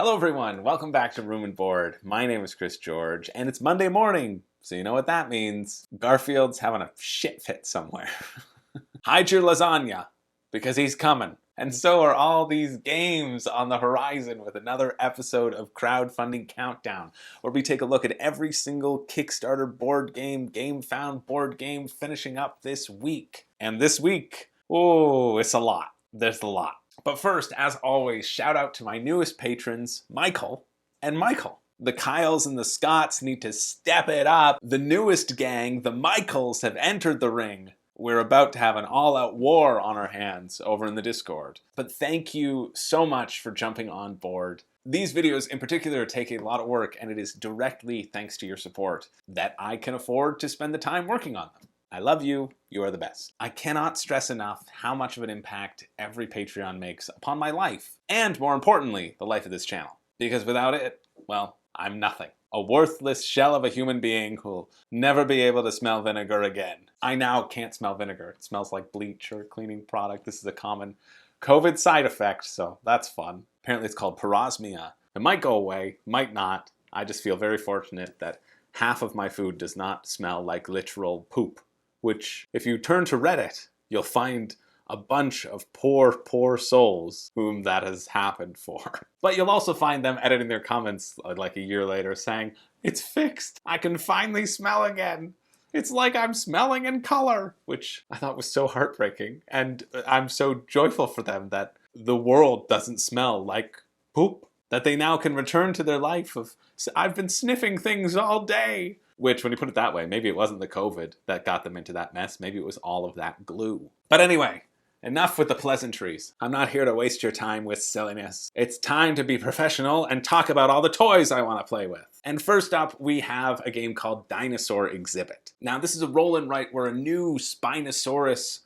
Hello everyone, welcome back to Room and Board. My name is Chris George, and it's Monday morning, so you know what that means. Garfield's having a shit fit somewhere. Hide your lasagna, because he's coming. And so are all these games on the horizon with another episode of Crowdfunding Countdown, where we take a look at every single Kickstarter board game, Gamefound board game finishing up this week. And this week, oh, it's a lot. There's a lot. But first, as always, shout out to my newest patrons, Michael and Michael. The Kyles and the Scotts need to step it up. The newest gang, the Michaels, have entered the ring. We're about to have an all-out war on our hands over in the Discord. But thank you so much for jumping on board. These videos in particular take a lot of work, and it is directly thanks to your support that I can afford to spend the time working on them. I love you. You are the best. I cannot stress enough how much of an impact every Patreon makes upon my life, and more importantly, the life of this channel. Because without it, well, I'm nothing. A worthless shell of a human being who'll never be able to smell vinegar again. I now can't smell vinegar. It smells like bleach or a cleaning product. This is a common COVID side effect, so that's fun. Apparently it's called parosmia. It might go away, might not. I just feel very fortunate that half of my food does not smell like literal poop. Which, if you turn to Reddit, you'll find a bunch of poor souls whom that has happened for. But you'll also find them editing their comments like a year later saying, "It's fixed. I can finally smell again. It's like I'm smelling in color," which I thought was so heartbreaking. And I'm so joyful for them that the world doesn't smell like poop. That they now can return to their life of, "I've been sniffing things all day." Which, when you put it that way, maybe it wasn't the COVID that got them into that mess. Maybe it was all of that glue. But anyway, enough with the pleasantries. I'm not here to waste your time with silliness. It's time to be professional and talk about all the toys I want to play with. And first up, we have a game called Dinosaur Exhibit. Now, this is a roll and write where a new Spinosaurus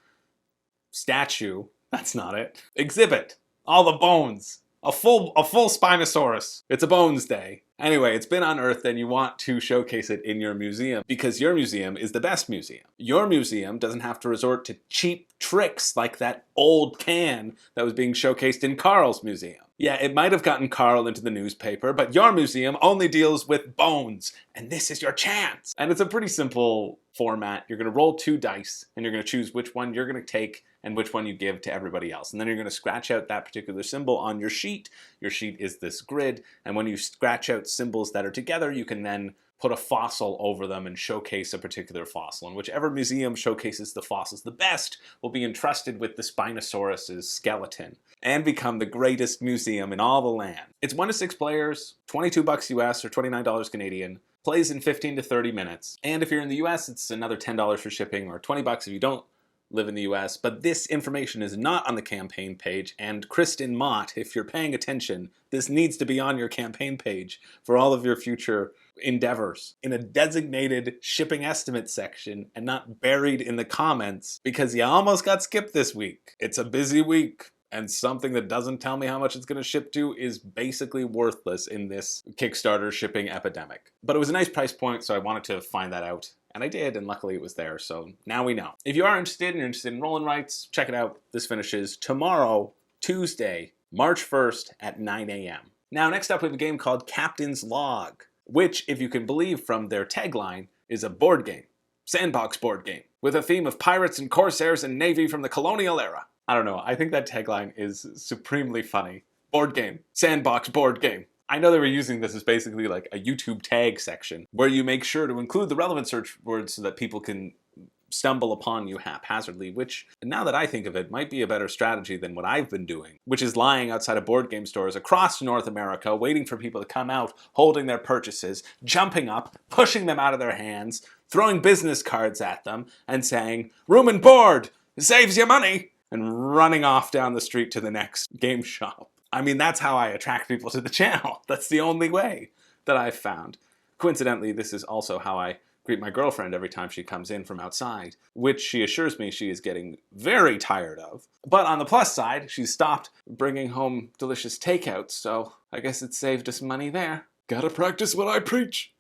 statue, that's not it, exhibit, all the bones. A full Spinosaurus. It's a bones day. Anyway, it's been unearthed and you want to showcase it in your museum because your museum is the best museum. Your museum doesn't have to resort to cheap tricks like that old can that was being showcased in Carl's museum. Yeah, it might have gotten Carl into the newspaper, but your museum only deals with bones, and this is your chance. And it's a pretty simple format. You're going to roll 2 dice, and you're going to choose which one you're going to take and which one you give to everybody else. And then you're going to scratch out that particular symbol on your sheet. Your sheet is this grid, and when you scratch out symbols that are together, you can then put a fossil over them and showcase a particular fossil. And whichever museum showcases the fossils the best will be entrusted with the Spinosaurus's skeleton and become the greatest museum in all the land. It's 1 to 6 players, $22 US or $29 Canadian, plays in 15 to 30 minutes. And if you're in the US, it's another $10 for shipping or $20 if you don't live in the US, but this information is not on the campaign page, and Kristen Mott, if you're paying attention, this needs to be on your campaign page for all of your future endeavors in a designated shipping estimate section and not buried in the comments because you almost got skipped this week. It's a busy week, and something that doesn't tell me how much it's going to ship to is basically worthless in this Kickstarter shipping epidemic. But it was a nice price point, so I wanted to find that out. And I did, and luckily it was there, so now we know. If you are interested and you're interested in roll and writes, check it out. This finishes tomorrow, Tuesday, March 1st at 9 a.m. Now, next up we have a game called Captain's Log, which, if you can believe from their tagline, is a board game. Sandbox board game, with a theme of pirates and corsairs and navy from the colonial era. I don't know, I think that tagline is supremely funny. Board game, sandbox board game. I know they were using this as basically like a YouTube tag section where you make sure to include the relevant search words so that people can stumble upon you haphazardly, which, now that I think of it, might be a better strategy than what I've been doing, which is lying outside of board game stores across North America, waiting for people to come out, holding their purchases, jumping up, pushing them out of their hands, throwing business cards at them, and saying, "Room and board! Saves you money!" and running off down the street to the next game shop. I mean, that's how I attract people to the channel. That's the only way that I've found. Coincidentally, this is also how I greet my girlfriend every time she comes in from outside, which she assures me she is getting very tired of. But on the plus side, she's stopped bringing home delicious takeouts, so I guess it saved us money there. Gotta practice what I preach.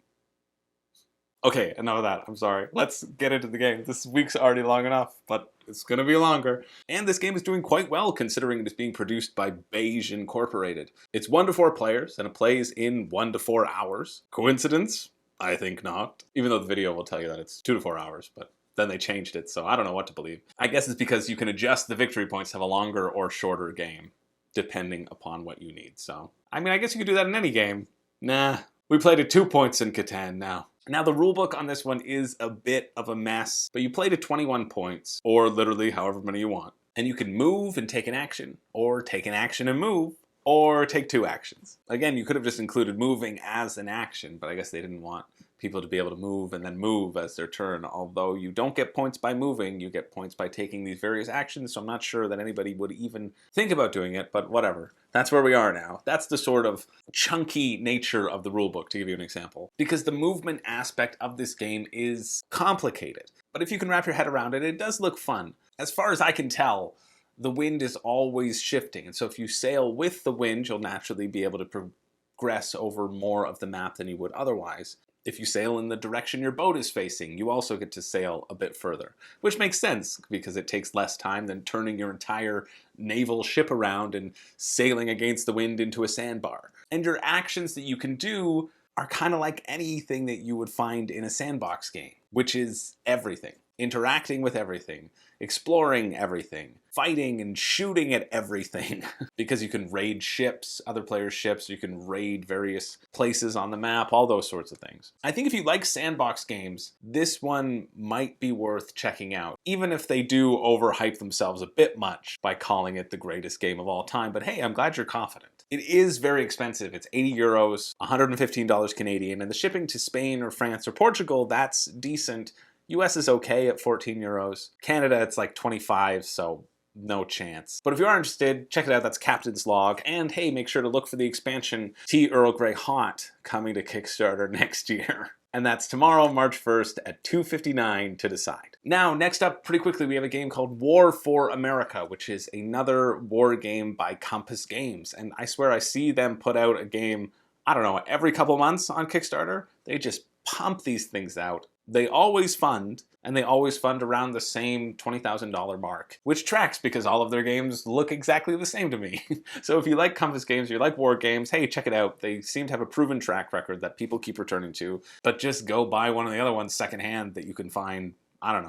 Okay, enough of that. I'm sorry. Let's get into the game. This week's already long enough, but it's going to be longer. And this game is doing quite well considering it is being produced by Beige Incorporated. It's 1 to 4 players, and it plays in 1 to 4 hours. Coincidence? I think not. Even though the video will tell you that it's 2 to 4 hours, but then they changed it, so I don't know what to believe. I guess it's because you can adjust the victory points to have a longer or shorter game, depending upon what you need. So, I mean, I guess you could do that in any game. Nah, we played at 2 points in Catan now. Now, the rulebook on this one is a bit of a mess, but you play to 21 points, or literally however many you want. And you can move and take an action, or take an action and move, or take 2 actions. Again, you could have just included moving as an action, but I guess they didn't want people to be able to move and then move as their turn. Although you don't get points by moving, you get points by taking these various actions, so I'm not sure that anybody would even think about doing it, but whatever. That's where we are now. That's the sort of chunky nature of the rulebook, to give you an example. Because the movement aspect of this game is complicated, but if you can wrap your head around it, it does look fun. As far as I can tell, the wind is always shifting, and so if you sail with the wind, you'll naturally be able to progress over more of the map than you would otherwise. If you sail in the direction your boat is facing, you also get to sail a bit further, which makes sense because it takes less time than turning your entire naval ship around and sailing against the wind into a sandbar. And your actions that you can do are kind of like anything that you would find in a sandbox game, which is everything. Interacting with everything, exploring everything, fighting and shooting at everything. Because you can raid ships, other players' ships, you can raid various places on the map, all those sorts of things. I think if you like sandbox games, this one might be worth checking out, even if they do overhype themselves a bit much by calling it the greatest game of all time. But hey, I'm glad you're confident. It is very expensive. It's 80 euros, $115 Canadian, and the shipping to Spain or France or Portugal, that's decent. US is okay at 14 euros. Canada, it's like 25, so no chance. But if you are interested, check it out. That's Captain's Log. And hey, make sure to look for the expansion Tea Earl Grey Hot coming to Kickstarter next year. And that's tomorrow, March 1st at 2:59 to decide. Now, next up, pretty quickly, we have a game called War for America, which is another war game by Compass Games. And I swear I see them put out a game, I don't know, every couple months on Kickstarter. They just pump these things out. They always fund, and they always fund around the same $20,000 mark, which tracks because all of their games look exactly the same to me. So if you like Compass Games, you like war games, hey, check it out. They seem to have a proven track record that people keep returning to, but just go buy one of the other ones secondhand that you can find, I don't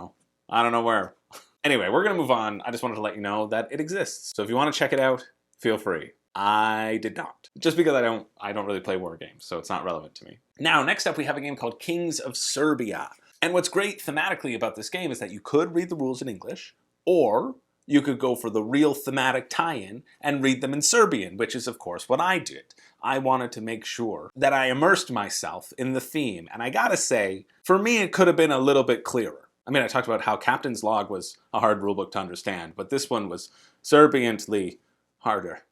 know where. Anyway, we're gonna move on. I just wanted to let you know that it exists. So if you wanna check it out, feel free. I did not. Just because I don't really play war games, so it's not relevant to me. Now, next up we have a game called Kings of Serbia. And what's great thematically about this game is that you could read the rules in English, or you could go for the real thematic tie-in and read them in Serbian, which is of course what I did. I wanted to make sure that I immersed myself in the theme, and I gotta say, for me it could have been a little bit clearer. I mean, I talked about how Captain's Log was a hard rulebook to understand, but this one was Serbiantly harder.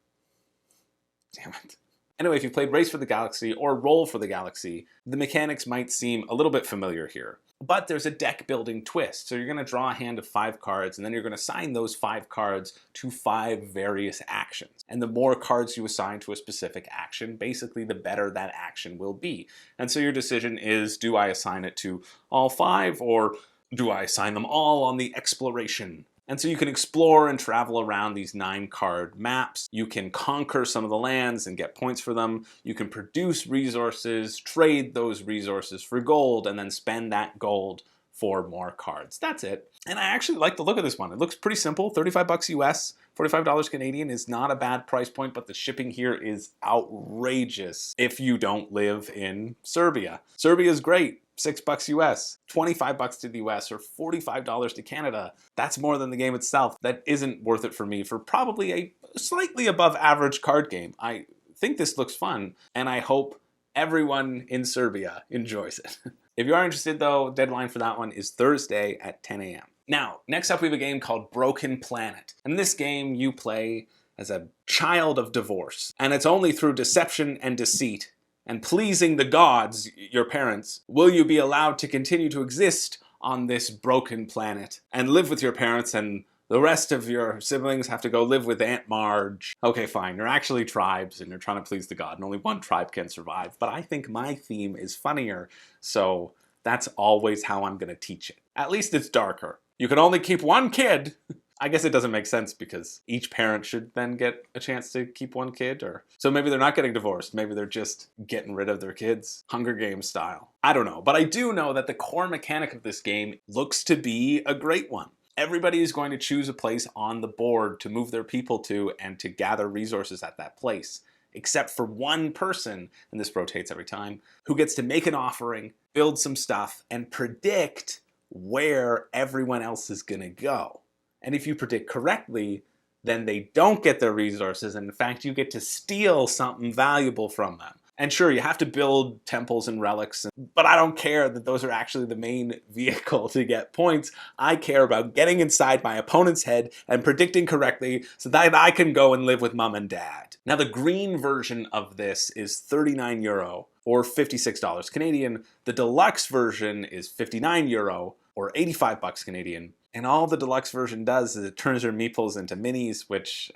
Damn it. Anyway, if you've played Race for the Galaxy or Roll for the Galaxy, the mechanics might seem a little bit familiar here. But there's a deck building twist. So you're going to draw a hand of 5 cards, and then you're going to assign those 5 cards to 5 various actions. And the more cards you assign to a specific action, basically the better that action will be. And so your decision is, do I assign it to all 5, or do I assign them all on the exploration? And so you can explore and travel around these 9-card maps. You can conquer some of the lands and get points for them. You can produce resources, trade those resources for gold, and then spend that gold for more cards. That's it. And I actually like the look of this one. It looks pretty simple. 35 bucks US, $45 Canadian is not a bad price point, but the shipping here is outrageous if you don't live in Serbia. Serbia is great. $6 US, 25 bucks to the US, or $45 to Canada. That's more than the game itself. That isn't worth it for me for probably a slightly above average card game. I think this looks fun, and I hope everyone in Serbia enjoys it. If you are interested though, deadline for that one is Thursday at 10 a.m. Now, next up we have a game called Broken Planet. In this game, you play as a child of divorce, and it's only through deception and deceit and pleasing the gods, your parents, will you be allowed to continue to exist on this broken planet and live with your parents, and the rest of your siblings have to go live with Aunt Marge. Okay, fine, you're actually tribes and you're trying to please the god, and only one tribe can survive, but I think my theme is funnier, so that's always how I'm gonna teach it. At least it's darker. You can only keep one kid. I guess it doesn't make sense because each parent should then get a chance to keep one kid, or so maybe they're not getting divorced. Maybe they're just getting rid of their kids, Hunger Games style. I don't know, but I do know that the core mechanic of this game looks to be a great one. Everybody is going to choose a place on the board to move their people to and to gather resources at that place, except for one person, and this rotates every time, who gets to make an offering, build some stuff, and predict where everyone else is gonna go. And if you predict correctly, then they don't get their resources, and in fact, you get to steal something valuable from them. And sure, you have to build temples and relics, but I don't care that those are actually the main vehicle to get points. I care about getting inside my opponent's head and predicting correctly so that I can go and live with mom and dad. Now, the green version of this is €39 or $56 Canadian. The deluxe version is €59 or $85 Canadian. And all the deluxe version does is it turns your meeples into minis, which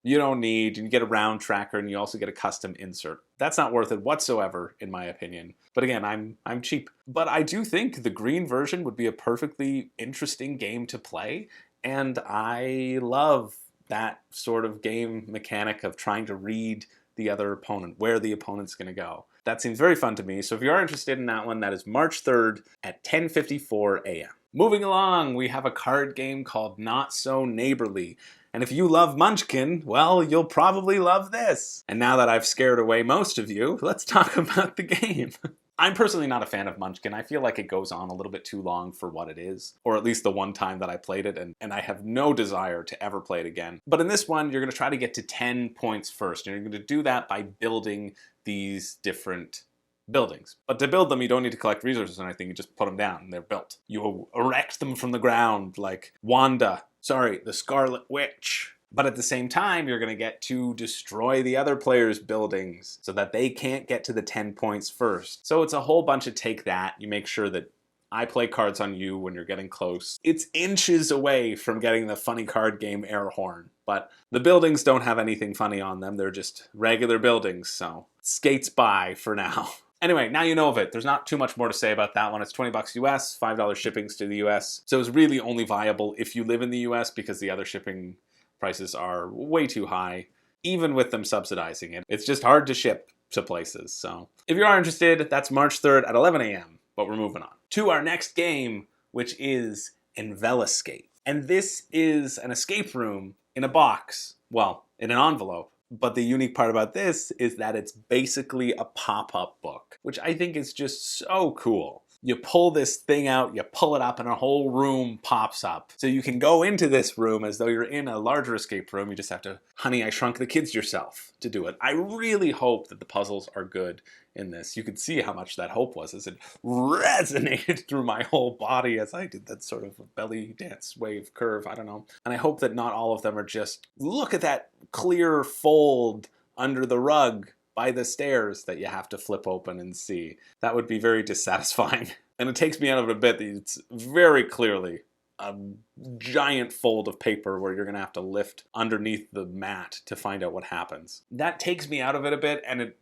you don't need. You get a round tracker and you also get a custom insert. That's not worth it whatsoever, in my opinion. But again, I'm cheap. But I do think the green version would be a perfectly interesting game to play. And I love that sort of game mechanic of trying to read the other opponent, where the opponent's gonna go. That seems very fun to me. So if you are interested in that one, that is March 3rd at 10:54 a.m. Moving along, we have a card game called Not So Neighbourly. And if you love Munchkin, well, you'll probably love this. And now that I've scared away most of you, let's talk about the game. I'm personally not a fan of Munchkin. I feel like it goes on a little bit too long for what it is, or at least the one time that I played it, and I have no desire to ever play it again. But in this one, you're gonna try to get to 10 points first, and you're gonna do that by building these different buildings. But to build them, you don't need to collect resources or anything, you just put them down and they're built. You erect them from the ground like the Scarlet Witch. But at the same time, you're gonna get to destroy the other players' buildings so that they can't get to the 10 points first. So it's a whole bunch of take that. You make sure that I play cards on you when you're getting close. It's inches away from getting the funny card game air horn, but the buildings don't have anything funny on them. They're just regular buildings, so skates by for now. Anyway, now you know of it. There's not too much more to say about that one. It's $20 US, $5 shippings to the US. So it's really only viable if you live in the US because the other shipping prices are way too high, even with them subsidizing it. It's just hard to ship to places. So if you are interested, that's March 3rd at 11 a.m. But we're moving on to our next game, which is Envelescape. And this is an escape room in a box, well, in an envelope. But the unique part about this is that it's basically a pop-up book, which I think is just so cool. You pull this thing out, you pull it up, and a whole room pops up. So you can go into this room as though you're in a larger escape room. You just have to, Honey, I Shrunk the Kids yourself to do it. I really hope that the puzzles are good in this. You could see how much that hope was as it resonated through my whole body as I did that sort of belly dance wave curve, I don't know. And I hope that not all of them are just, look at that clear fold under the rug by the stairs that you have to flip open and see. That would be very dissatisfying. And it takes me out of it a bit that it's very clearly a giant fold of paper where you're gonna have to lift underneath the mat to find out what happens. That takes me out of it a bit, and it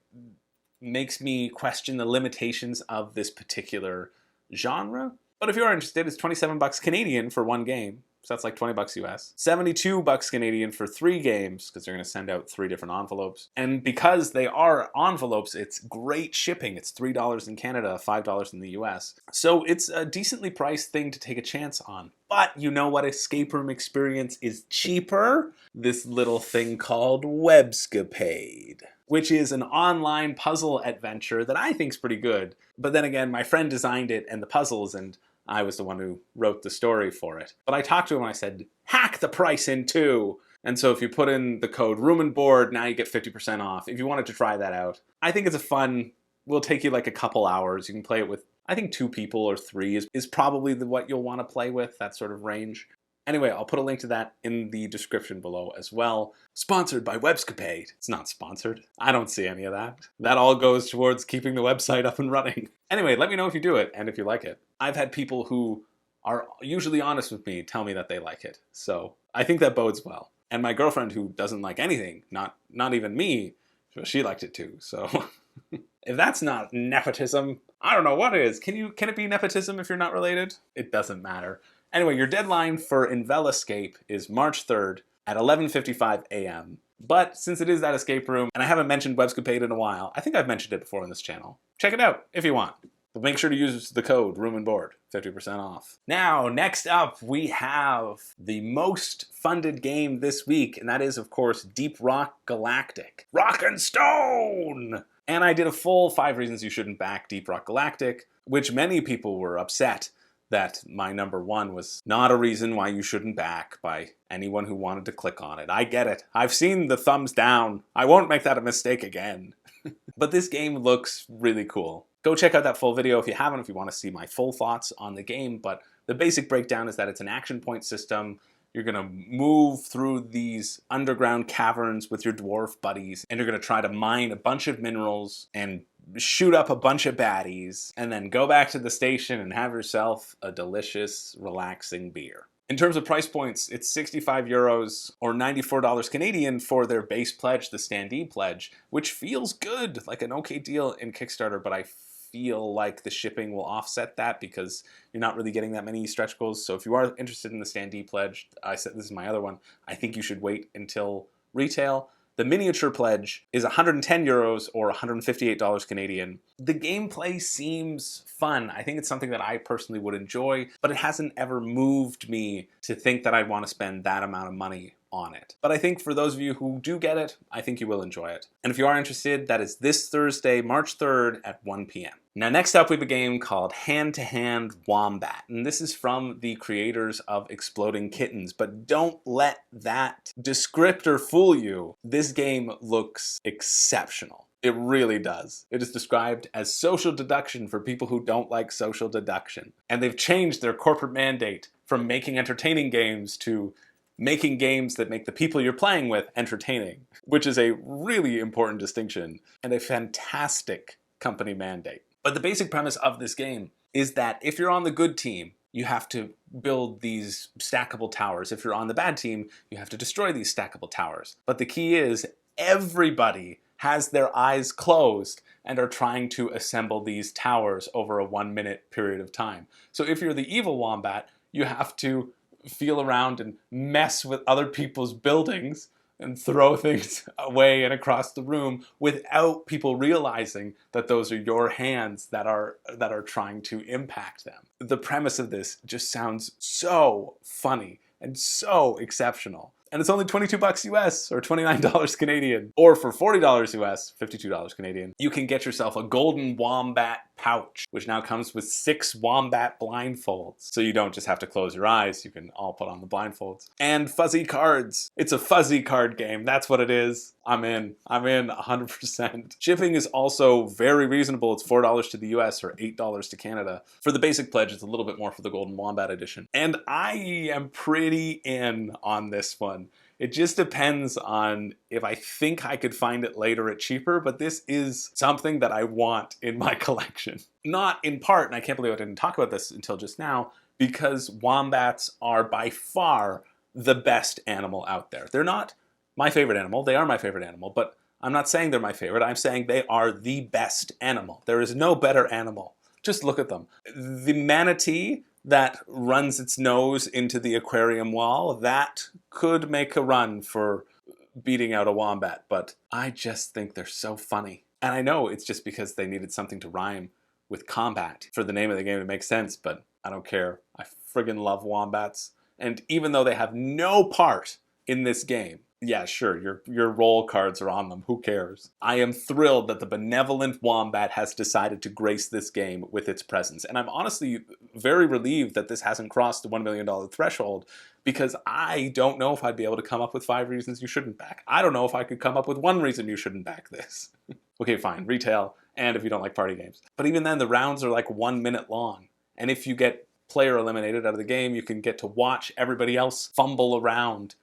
makes me question the limitations of this particular genre. But if you are interested, it's $27 Canadian for one game. So that's like $20 US. $72 Canadian for 3 games, because they're gonna send out 3 different envelopes. And because they are envelopes, it's great shipping. It's $3 in Canada, $5 in the US. So it's a decently priced thing to take a chance on. But you know what escape room experience is cheaper? This little thing called Webscapade, which is an online puzzle adventure that I think is pretty good. But then again, my friend designed it and the puzzles, and I was the one who wrote the story for it. But I talked to him and I said, hack the price in 2. And so if you put in the code room and board, now you get 50% off if you wanted to try that out. I think it's a fun, will take you like a couple hours. You can play it with, I think 2 people or 3 is probably what you'll want to play with, that sort of range. Anyway, I'll put a link to that in the description below as well. Sponsored by Webscapade. It's not sponsored. I don't see any of that. That all goes towards keeping the website up and running. Anyway, let me know if you do it and if you like it. I've had people who are usually honest with me tell me that they like it. So I think that bodes well. And my girlfriend, who doesn't like anything, not even me, she liked it too. So If that's not nepotism, I don't know what is. Can it be nepotism if you're not related? It doesn't matter. Anyway, your deadline for Envelescape is March 3rd at 11:55 a.m. But since it is that escape room, and I haven't mentioned Webscapade in a while, I think I've mentioned it before on this channel. Check it out if you want. But make sure to use the code Room and Board, 50% off. Now, next up, we have the most funded game this week, and that is, of course, Deep Rock Galactic. Rock and Stone! And I did a full 5 reasons you shouldn't back Deep Rock Galactic, which many people were upset that my number 1 was not a reason why you shouldn't back by anyone who wanted to click on it. I get it. I've seen the thumbs down. I won't make that a mistake again. But this game looks really cool. Go check out that full video if you haven't, if you want to see my full thoughts on the game. But the basic breakdown is that it's an action point system. You're going to move through these underground caverns with your dwarf buddies, and you're going to try to mine a bunch of minerals and shoot up a bunch of baddies, and then go back to the station and have yourself a delicious, relaxing beer. In terms of price points, it's 65 euros or 94 dollars Canadian for their base pledge, the standee pledge, which feels good, like an okay deal in Kickstarter, but I feel like the shipping will offset that because you're not really getting that many stretch goals. So if you are interested in the standee pledge, I said this is my other one, I think you should wait until retail. The miniature pledge is 110 euros or 158 dollars Canadian. The gameplay seems fun. I think it's something that I personally would enjoy, but it hasn't ever moved me to think that I'd want to spend that amount of money on it. But I think for those of you who do get it, I think you will enjoy it. And if you are interested, that is this Thursday, March 3rd at 1 p.m. Now next up we have a game called Hand to Hand Wombat, and this is from the creators of Exploding Kittens, but don't let that descriptor fool you. This game looks exceptional. It really does. It is described as social deduction for people who don't like social deduction. And they've changed their corporate mandate from making entertaining games to making games that make the people you're playing with entertaining, which is a really important distinction and a fantastic company mandate. But the basic premise of this game is that if you're on the good team, you have to build these stackable towers. If you're on the bad team, you have to destroy these stackable towers. But the key is everybody has their eyes closed and are trying to assemble these towers over a 1-minute period of time. So if you're the evil wombat, you have to feel around and mess with other people's buildings and throw things away and across the room without people realizing that those are your hands that are trying to impact them. The premise of this just sounds so funny and so exceptional. And it's only $22 US or $29 Canadian. Or for $40 US, $52 Canadian, you can get yourself a golden wombat pouch, which now comes with 6 wombat blindfolds. So you don't just have to close your eyes, you can all put on the blindfolds. And fuzzy cards. It's a fuzzy card game, that's what it is. I'm in 100%. Shipping is also very reasonable. It's $4 to the US or $8 to Canada. For the basic pledge, it's a little bit more for the Golden Wombat edition. And I am pretty in on this one. It just depends on if I think I could find it later at cheaper, but this is something that I want in my collection. Not in part, and I can't believe I didn't talk about this until just now, because wombats are by far the best animal out there. They're not my favorite animal, they are my favorite animal, but I'm not saying they're my favorite, I'm saying they are the best animal. There is no better animal. Just look at them. The manatee that runs its nose into the aquarium wall, that could make a run for beating out a wombat, but I just think they're so funny. And I know it's just because they needed something to rhyme with combat for the name of the game to make sense, but I don't care. I friggin' love wombats. And even though they have no part in this game, yeah, sure, your roll cards are on them, who cares? I am thrilled that the benevolent wombat has decided to grace this game with its presence. And I'm honestly very relieved that this hasn't crossed the $1 million threshold, because I don't know if I'd be able to come up with 5 reasons you shouldn't back. I don't know if I could come up with 1 reason you shouldn't back this. Okay, fine, retail, and if you don't like party games. But even then, the rounds are like 1 minute long. And if you get player eliminated out of the game, you can get to watch everybody else fumble around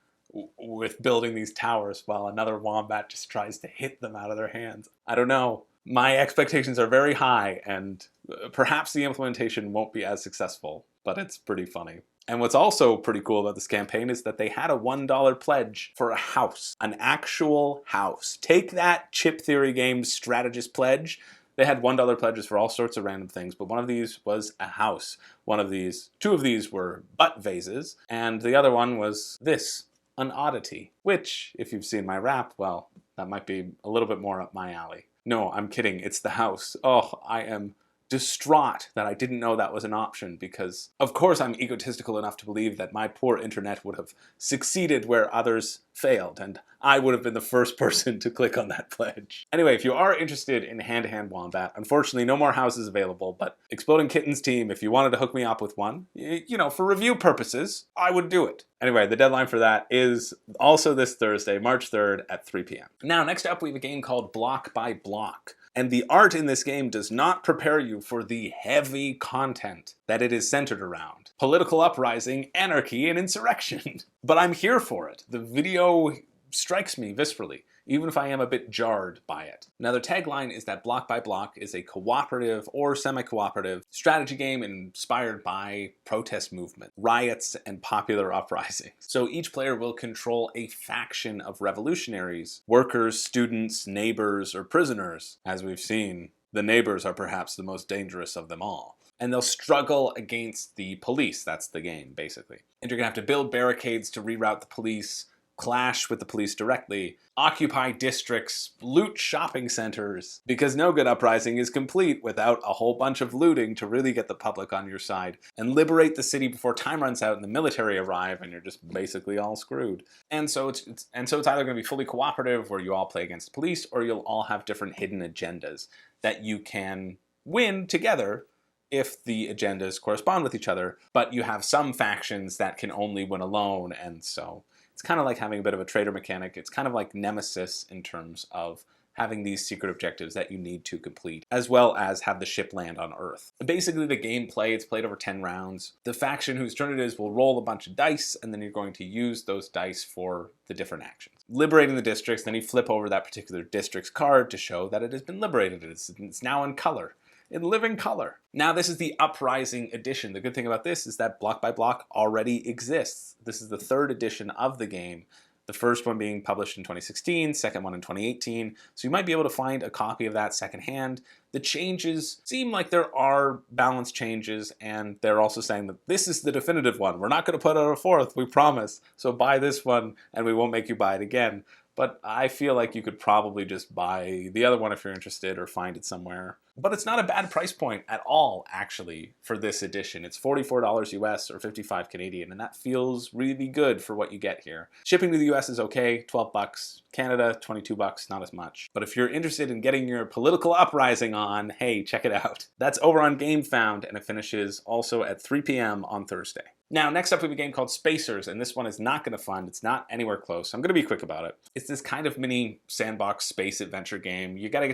with building these towers while another wombat just tries to hit them out of their hands. I don't know. My expectations are very high, and perhaps the implementation won't be as successful, but it's pretty funny. And what's also pretty cool about this campaign is that they had a $1 pledge for a house, an actual house. Take that, Chip Theory Games strategist pledge. They had $1 pledges for all sorts of random things, but one of these was a house. Two of these were butt vases, and the other one was this, an oddity, which, if you've seen my wrap, well, that might be a little bit more up my alley. No, I'm kidding, it's the house. Oh, I am distraught that I didn't know that was an option, because of course I'm egotistical enough to believe that my poor internet would have succeeded where others failed, and I would have been the first person to click on that pledge. Anyway, if you are interested in hand-to-hand wombat, unfortunately no more houses available, but Exploding Kittens team, if you wanted to hook me up with one, you know, for review purposes, I would do it. Anyway, the deadline for that is also this Thursday, March 3rd at 3 p.m. Now, next up we have a game called Bloc by Bloc. And the art in this game does not prepare you for the heavy content that it is centered around. Political uprising, anarchy, and insurrection. But I'm here for it. The video strikes me viscerally, even if I am a bit jarred by it. Now, the tagline is that Bloc by Bloc is a cooperative or semi-cooperative strategy game inspired by protest movement, riots, and popular uprisings. So each player will control a faction of revolutionaries, workers, students, neighbors, or prisoners. As we've seen, the neighbors are perhaps the most dangerous of them all. And they'll struggle against the police. That's the game, basically. And you're gonna have to build barricades to reroute the police, clash with the police directly, occupy districts, loot shopping centers, because no good uprising is complete without a whole bunch of looting to really get the public on your side, and liberate the city before time runs out and the military arrive and you're just basically all screwed. And so it's either going to be fully cooperative, where you all play against the police, or you'll all have different hidden agendas that you can win together if the agendas correspond with each other, but you have some factions that can only win alone, and so it's kind of like having a bit of a traitor mechanic. It's kind of like Nemesis in terms of having these secret objectives that you need to complete, as well as have the ship land on Earth. Basically, the gameplay, it's played over 10 rounds. The faction whose turn it is will roll a bunch of dice, and then you're going to use those dice for the different actions. Liberating the districts, then you flip over that particular district's card to show that it has been liberated. It's now in color. In living color. Now, this is the Uprising edition. The good thing about this is that Bloc by Bloc already exists. This is the 3rd edition of the game. The first one being published in 2016, second one in 2018. So you might be able to find a copy of that secondhand. The changes seem like there are balance changes, and they're also saying that this is the definitive one. We're not going to put out a 4th, we promise. So buy this one, and we won't make you buy it again. But I feel like you could probably just buy the other one if you're interested, or find it somewhere. But it's not a bad price point at all, actually, for this edition. It's $44 US or 55 Canadian, and that feels really good for what you get here. Shipping to the US is okay, 12 bucks. Canada, 22 bucks, not as much. But if you're interested in getting your political uprising on, hey, check it out. That's over on Gamefound, and it finishes also at 3 p.m. on Thursday. Now, next up we have a game called Spacers, and this one is not going to fund. It's not anywhere close. I'm going to be quick about it. It's this kind of mini sandbox space adventure game. You gotta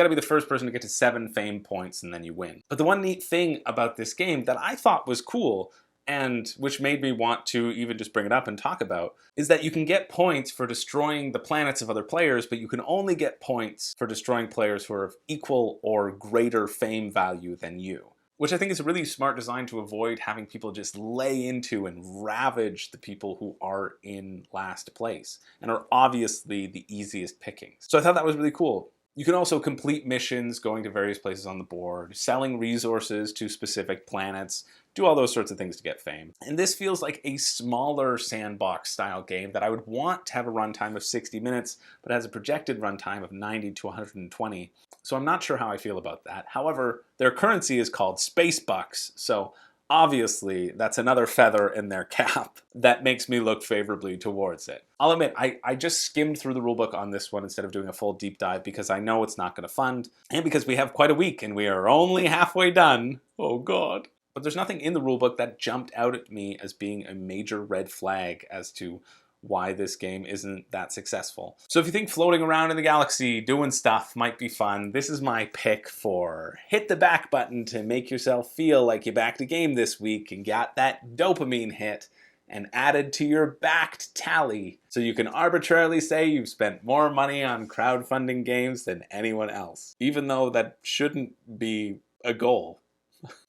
be the first person to get to 7 fame points, and then you win. But the one neat thing about this game that I thought was cool, and which made me want to even just bring it up and talk about, is that you can get points for destroying the planets of other players, but you can only get points for destroying players who are of equal or greater fame value than you. Which I think is a really smart design to avoid having people just lay into and ravage the people who are in last place and are obviously the easiest pickings. So I thought that was really cool. You can also complete missions going to various places on the board, selling resources to specific planets, do all those sorts of things to get fame. And this feels like a smaller sandbox style game that I would want to have a runtime of 60 minutes, but has a projected runtime of 90 to 120. So I'm not sure how I feel about that. However, their currency is called Space Bucks, so obviously that's another feather in their cap that makes me look favorably towards it. I'll admit, I just skimmed through the rulebook on this one instead of doing a full deep dive because I know it's not going to fund, and because we have quite a week and we are only halfway done. Oh God. But there's nothing in the rulebook that jumped out at me as being a major red flag as to why this game isn't that successful. So if you think floating around in the galaxy doing stuff might be fun, this is my pick for hit the back button to make yourself feel like you backed a game this week and got that dopamine hit and added to your backed tally, so you can arbitrarily say you've spent more money on crowdfunding games than anyone else, even though that shouldn't be a goal.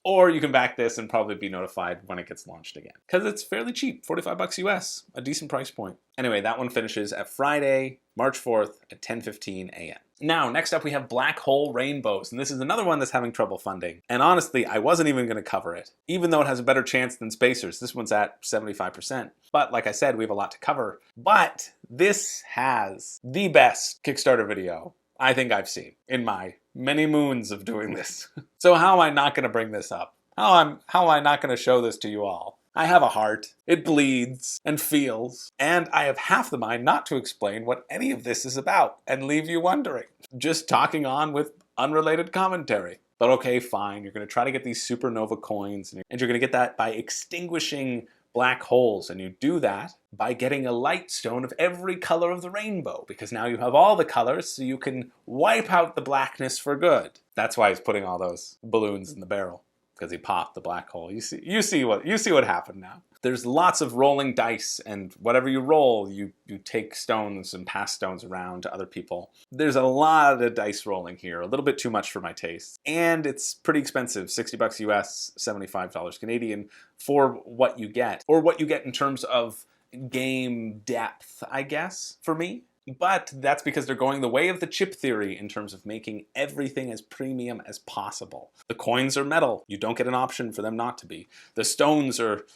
Or you can back this and probably be notified when it gets launched again. Because it's fairly cheap, 45 bucks US, a decent price point. Anyway, that one finishes at Friday, March 4th at 10:15 a.m. Now, next up we have black hole rainbows, and this is another one that's having trouble funding. And honestly, I wasn't even going to cover it, even though it has a better chance than Spacers. This one's at 75%. But like I said, we have a lot to cover. But this has the best Kickstarter video I think I've seen in my many moons of doing this. So how am I not going to bring this up? How am I not going to show this to you all? I have a heart, it bleeds and feels, and I have half the mind not to explain what any of this is about and leave you wondering. Just talking on with unrelated commentary. But okay, fine, you're going to try to get these supernova coins, and you're going to get that by extinguishing black holes, and you do that by getting a light stone of every color of the rainbow, because now you have all the colors, so you can wipe out the blackness for good. That's why he's putting all those balloons in the barrel, because he popped the black hole. You see what happened now. There's lots of rolling dice, and whatever you roll, you take stones and pass stones around to other people. There's a lot of dice rolling here, a little bit too much for my taste. And it's pretty expensive, $60 US, $75 Canadian for what you get. Or what you get in terms of game depth, I guess, for me. But that's because they're going the way of the chip theory in terms of making everything as premium as possible. The coins are metal. You don't get an option for them not to be. The stones are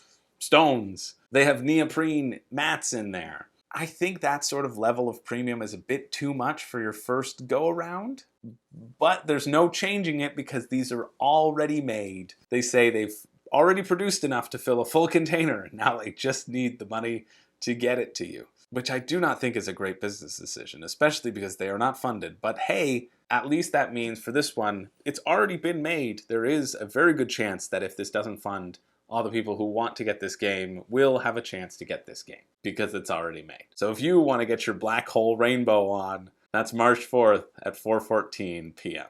stones. They have neoprene mats in there. I think that sort of level of premium is a bit too much for your first go around, but there's no changing it because these are already made. They say they've already produced enough to fill a full container. Now they just need the money to get it to you, which I do not think is a great business decision, especially because they are not funded. But hey, at least that means for this one, it's already been made. There is a very good chance that if this doesn't fund, all the people who want to get this game will have a chance to get this game because it's already made. So if you want to get your black hole rainbow on, that's March 4th at 4:14 p.m.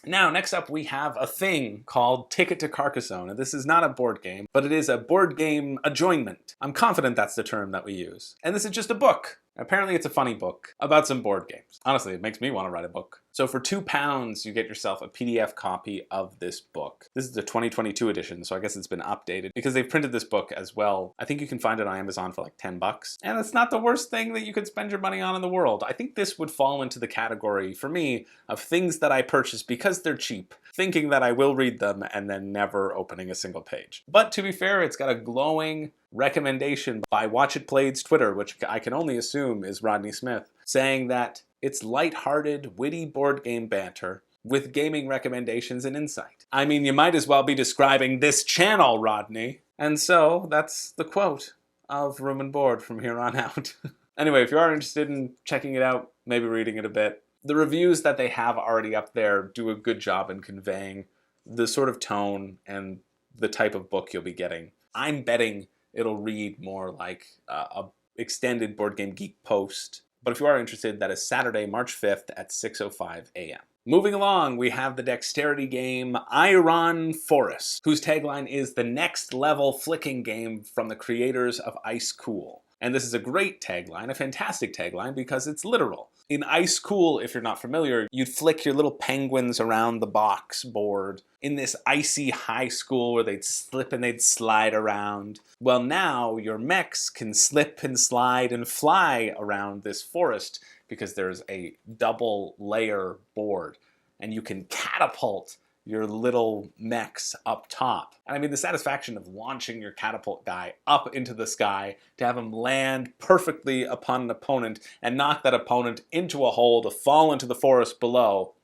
Now, next up, we have a thing called Ticket to Carcassonne. And this is not a board game, but it is a board game adjoinement. I'm confident that's the term that we use. And this is just a book. Apparently it's a funny book about some board games. Honestly, it makes me want to write a book. So for £2, you get yourself a PDF copy of this book. This is the 2022 edition, so I guess it's been updated because they've printed this book as well. I think you can find it on Amazon for like $10. And it's not the worst thing that you could spend your money on in the world. I think this would fall into the category, for me, of things that I purchase because they're cheap, thinking that I will read them and then never opening a single page. But to be fair, it's got a glowing recommendation by Watch It Played's Twitter, which I can only assume is Rodney Smith, saying that it's lighthearted, witty board game banter with gaming recommendations and insight. I mean, you might as well be describing this channel, Rodney. And so that's the quote of Room and Board from here on out. Anyway, if you are interested in checking it out, maybe reading it a bit, the reviews that they have already up there do a good job in conveying the sort of tone and the type of book you'll be getting. I'm betting it'll read more like a extended Board Game Geek post. But if you are interested, that is Saturday, March 5th at 6:05 a.m. Moving along, we have the dexterity game Iron Forest, whose tagline is the next level flicking game from the creators of Ice Cool. And this is a great tagline, a fantastic tagline, because it's literal. In Ice Cool, if you're not familiar, you'd flick your little penguins around the box board in this icy high school where they'd slip and they'd slide around. Well, now your mechs can slip and slide and fly around this forest because there's a double layer board and you can catapult your little mechs up top. And I mean, the satisfaction of launching your catapult guy up into the sky to have him land perfectly upon an opponent and knock that opponent into a hole to fall into the forest below.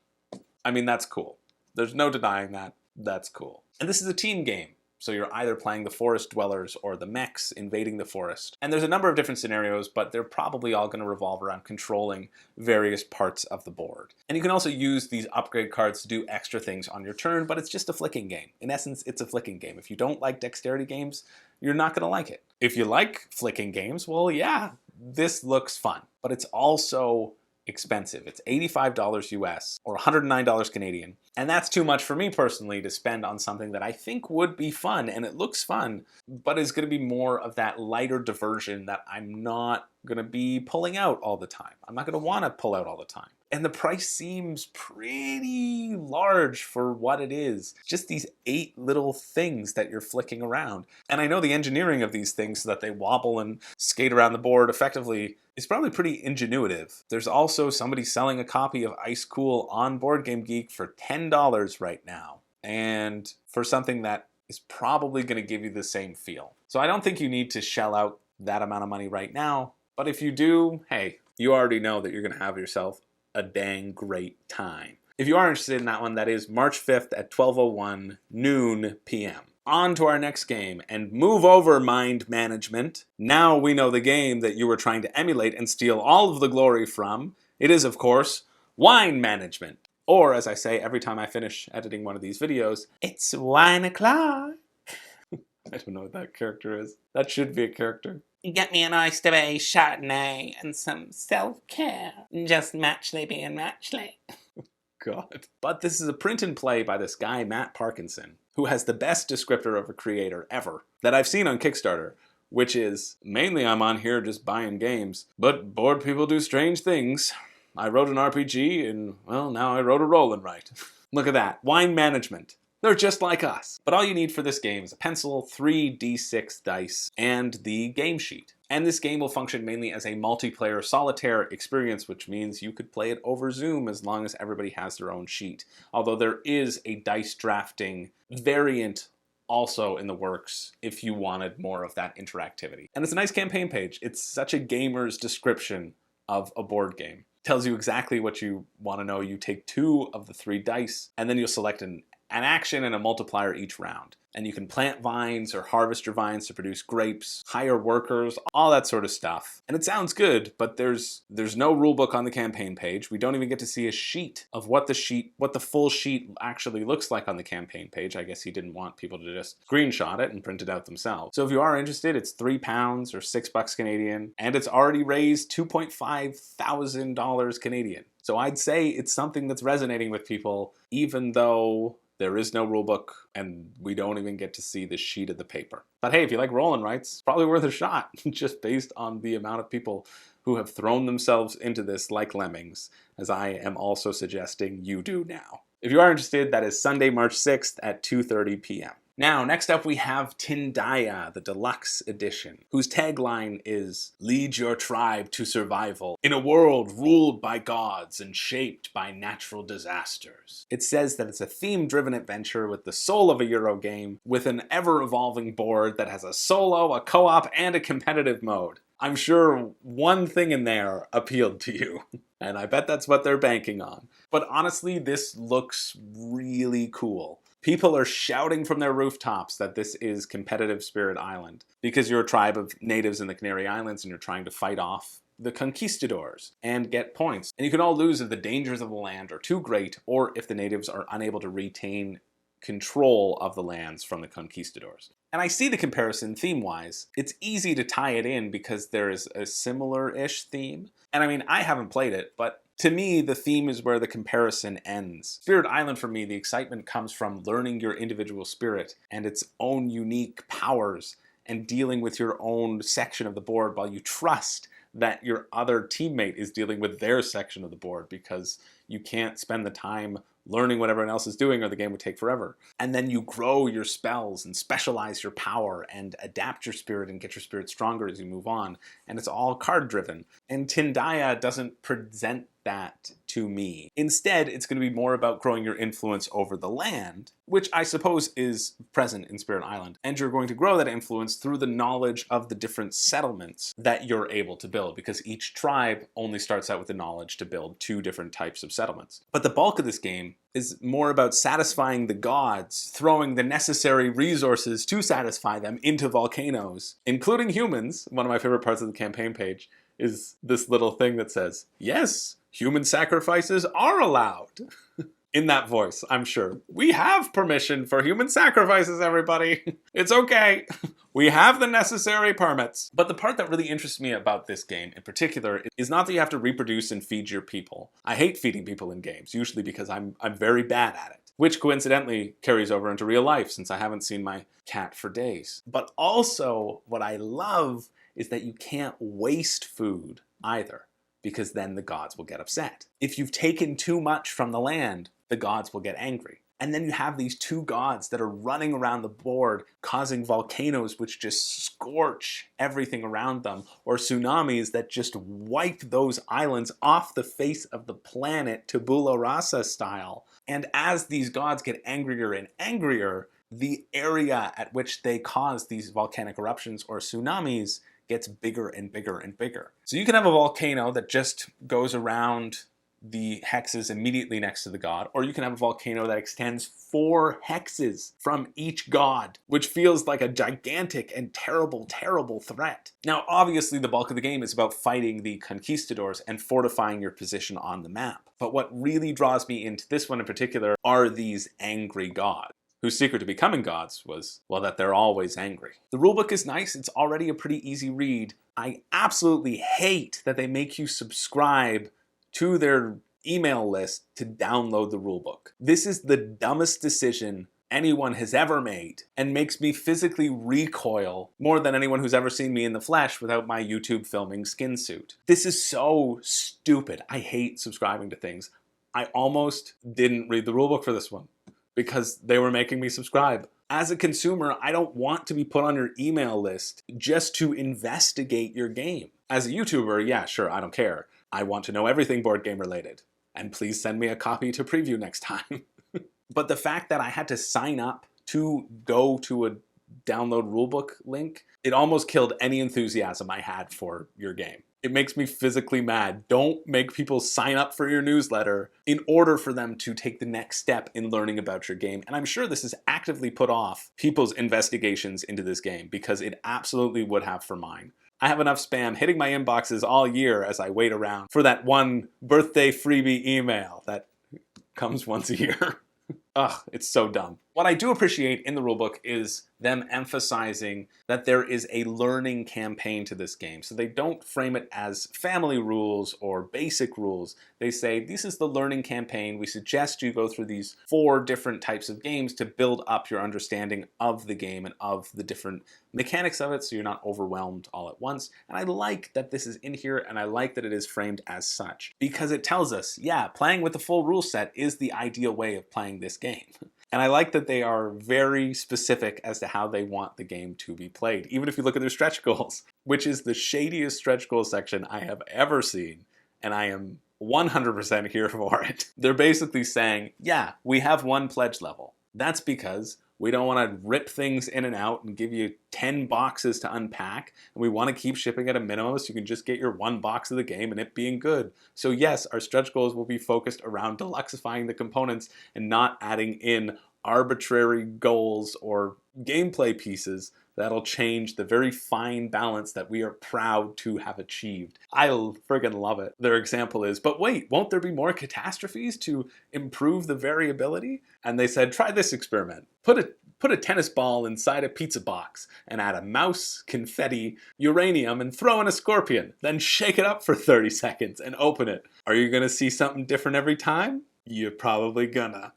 I mean, that's cool. There's no denying that. That's cool. And this is a team game. So you're either playing the forest dwellers or the mechs invading the forest. And there's a number of different scenarios, but they're probably all going to revolve around controlling various parts of the board. And you can also use these upgrade cards to do extra things on your turn, but it's just a flicking game. In essence, it's a flicking game. If you don't like dexterity games, you're not going to like it. If you like flicking games, well, yeah, this looks fun. But it's also expensive. It's $85 US or $109 Canadian. And that's too much for me personally to spend on something that I think would be fun, and it looks fun, but is going to be more of that lighter diversion that I'm not going to be pulling out all the time. I'm not going to want to pull out all the time. And the price seems pretty large for what it is. Just these 8 little things that you're flicking around. And I know the engineering of these things so that they wobble and skate around the board effectively is probably pretty ingenuitive. There's also somebody selling a copy of Ice Cool on BoardGameGeek for $10 right now, and for something that is probably going to give you the same feel. So I don't think you need to shell out that amount of money right now, but if you do, hey, you already know that you're going to have yourself a dang great time. If you are interested in that one, that is March 5th at 12:01 noon p.m. On to our next game, and move over, Mind Management. Now we know the game that you were trying to emulate and steal all of the glory from. It is, of course, Wine Management. Or, as I say every time I finish editing one of these videos, it's wine o'clock. I don't know what that character is. That should be a character. Get me an oyster bay Chardonnay and some self-care. Just matchly being matchly. God. But this is a print and play by this guy, Matt Parkinson, who has the best descriptor of a creator ever that I've seen on Kickstarter, which is, mainly I'm on here just buying games, but bored people do strange things. I wrote an RPG and, well, now I wrote a roll and write. Look at that. Wine Management. They're just like us. But all you need for this game is a pencil, 3d6 dice, and the game sheet. And this game will function mainly as a multiplayer solitaire experience, which means you could play it over Zoom as long as everybody has their own sheet. Although there is a dice drafting variant also in the works if you wanted more of that interactivity. And it's a nice campaign page. It's such a gamer's description of a board game. Tells you exactly what you want to know. You take 2 of the 3 dice, and then you'll select an action and a multiplier each round. And you can plant vines or harvest your vines to produce grapes, hire workers, all that sort of stuff. And it sounds good, but there's no rule book on the campaign page. We don't even get to see a sheet of what the full sheet actually looks like on the campaign page. I guess he didn't want people to just screenshot it and print it out themselves. So if you are interested, it's £3 or $6 Canadian, and it's already raised $2.5 thousand Canadian. So I'd say it's something that's resonating with people, even though there is no rulebook, and we don't even get to see the sheet of the paper. But hey, if you like roll and writes, it's probably worth a shot, just based on the amount of people who have thrown themselves into this like lemmings, as I am also suggesting you do now. If you are interested, that is Sunday, March 6th at 2:30 p.m. Now, next up we have Tindaya, the Deluxe Edition, whose tagline is, "Lead your tribe to survival in a world ruled by gods and shaped by natural disasters." It says that it's a theme-driven adventure with the soul of a Euro game, with an ever-evolving board that has a solo, a co-op, and a competitive mode. I'm sure one thing in there appealed to you, and I bet that's what they're banking on. But honestly, this looks really cool. People are shouting from their rooftops that this is competitive Spirit Island, because you're a tribe of natives in the Canary Islands and you're trying to fight off the conquistadors and get points. And you can all lose if the dangers of the land are too great, or if the natives are unable to retain control of the lands from the conquistadors. And I see the comparison theme-wise. It's easy to tie it in because there is a similar-ish theme. And I mean, I haven't played it, but to me, the theme is where the comparison ends. Spirit Island, for me, the excitement comes from learning your individual spirit and its own unique powers and dealing with your own section of the board while you trust that your other teammate is dealing with their section of the board, because you can't spend the time learning what everyone else is doing or the game would take forever. And then you grow your spells and specialize your power and adapt your spirit and get your spirit stronger as you move on. And it's all card driven. And Tindaya doesn't present that to me. Instead, it's going to be more about growing your influence over the land, which I suppose is present in Spirit Island. And you're going to grow that influence through the knowledge of the different settlements that you're able to build, because each tribe only starts out with the knowledge to build 2 different types of settlements. But the bulk of this game is more about satisfying the gods, throwing the necessary resources to satisfy them into volcanoes, including humans. One of my favorite parts of the campaign page is this little thing that says, "Yes, human sacrifices are allowed." In that voice, I'm sure. We have permission for human sacrifices, everybody. It's okay. We have the necessary permits. But the part that really interests me about this game in particular is not that you have to reproduce and feed your people. I hate feeding people in games, usually because I'm very bad at it, which coincidentally carries over into real life since I haven't seen my cat for days. But also, what I love is that you can't waste food either, because then the gods will get upset. If you've taken too much from the land, the gods will get angry. And then you have these two gods that are running around the board, causing volcanoes which just scorch everything around them, or tsunamis that just wipe those islands off the face of the planet, tabula rasa style. And as these gods get angrier and angrier, the area at which they cause these volcanic eruptions or tsunamis gets bigger and bigger and bigger. So you can have a volcano that just goes around the hexes immediately next to the god, or you can have a volcano that extends 4 hexes from each god, which feels like a gigantic and terrible, terrible threat. Now, obviously, the bulk of the game is about fighting the conquistadors and fortifying your position on the map. But what really draws me into this one in particular are these angry gods, whose secret to becoming gods was, well, that they're always angry. The rulebook is nice. It's already a pretty easy read. I absolutely hate that they make you subscribe to their email list to download the rulebook. This is the dumbest decision anyone has ever made and makes me physically recoil more than anyone who's ever seen me in the flesh without my YouTube filming skin suit. This is so stupid. I hate subscribing to things. I almost didn't read the rulebook for this one because they were making me subscribe. As a consumer, I don't want to be put on your email list just to investigate your game. As a YouTuber, yeah, sure, I don't care. I want to know everything board game related. And please send me a copy to preview next time. But the fact that I had to sign up to go to a download rulebook link, it almost killed any enthusiasm I had for your game. It makes me physically mad. Don't make people sign up for your newsletter in order for them to take the next step in learning about your game. And I'm sure this has actively put off people's investigations into this game because it absolutely would have for mine. I have enough spam hitting my inboxes all year as I wait around for that one birthday freebie email that comes once a year. Ugh, it's so dumb. What I do appreciate in the rulebook is them emphasizing that there is a learning campaign to this game. So they don't frame it as family rules or basic rules. They say, this is the learning campaign. We suggest you go through these 4 different types of games to build up your understanding of the game and of the different mechanics of it so you're not overwhelmed all at once. And I like that this is in here, and I like that it is framed as such because it tells us, yeah, playing with the full rule set is the ideal way of playing this game. And I like that they are very specific as to how they want the game to be played, even if you look at their stretch goals, which is the shadiest stretch goal section I have ever seen, and I am 100% here for it. They're basically saying, yeah, we have 1 pledge level. That's because we don't want to rip things in and out and give you 10 boxes to unpack, and we want to keep shipping at a minimum so you can just get your 1 box of the game and it being good. So yes, our stretch goals will be focused around deluxifying the components and not adding in arbitrary goals or gameplay pieces that'll change the very fine balance that we are proud to have achieved. I friggin' love it. Their example is, but wait, won't there be more catastrophes to improve the variability? And they said, try this experiment. Put a tennis ball inside a pizza box and add a mouse, confetti, uranium, and throw in a scorpion. Then shake it up for 30 seconds and open it. Are you gonna see something different every time? You're probably gonna.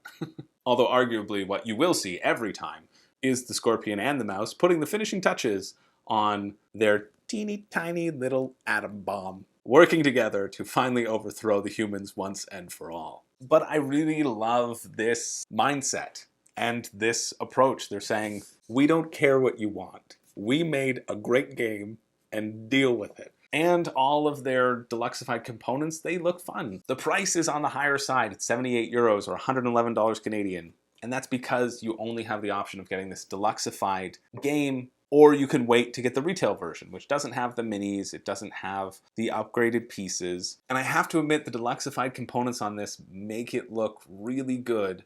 Although arguably what you will see every time is the scorpion and the mouse putting the finishing touches on their teeny tiny little atom bomb, working together to finally overthrow the humans once and for all. But I really love this mindset and this approach. They're saying, we don't care what you want. We made a great game and deal with it. And all of their deluxified components, they look fun. The price is on the higher side. It's 78 euros or $111 Canadian. And that's because you only have the option of getting this deluxified game, or you can wait to get the retail version, which doesn't have the minis, it doesn't have the upgraded pieces. And I have to admit, the deluxified components on this make it look really good.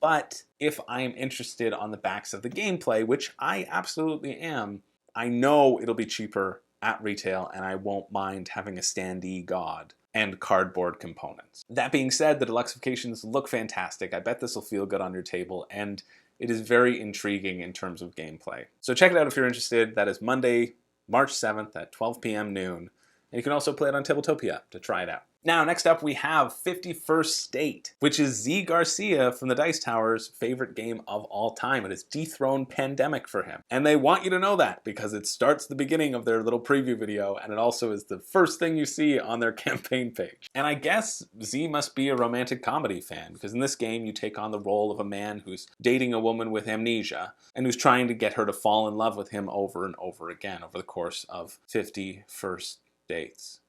But if I am interested on the backs of the gameplay, which I absolutely am, I know it'll be cheaper at retail, and I won't mind having a standee god and cardboard components. That being said, the deluxifications look fantastic. I bet this will feel good on your table, and it is very intriguing in terms of gameplay. So check it out if you're interested. That is Monday, March 7th at 12 p.m. noon. And you can also play it on Tabletopia to try it out. Now, next up we have 51st State, which is Z Garcia from the Dice Tower's favorite game of all time. It has dethroned Pandemic for him. And they want you to know that because it starts the beginning of their little preview video, and it also is the first thing you see on their campaign page. And I guess Z must be a romantic comedy fan, because in this game you take on the role of a man who's dating a woman with amnesia and who's trying to get her to fall in love with him over and over again over the course of 51st dates.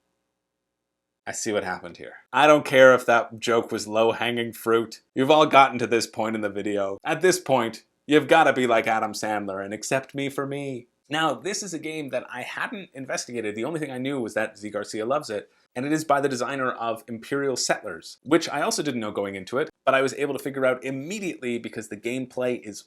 I see what happened here. I don't care if that joke was low-hanging fruit. You've all gotten to this point in the video. At this point, you've got to be like Adam Sandler and accept me for me. Now, this is a game that I hadn't investigated. The only thing I knew was that Z Garcia loves it, and it is by the designer of Imperial Settlers, which I also didn't know going into it, but I was able to figure out immediately because the gameplay is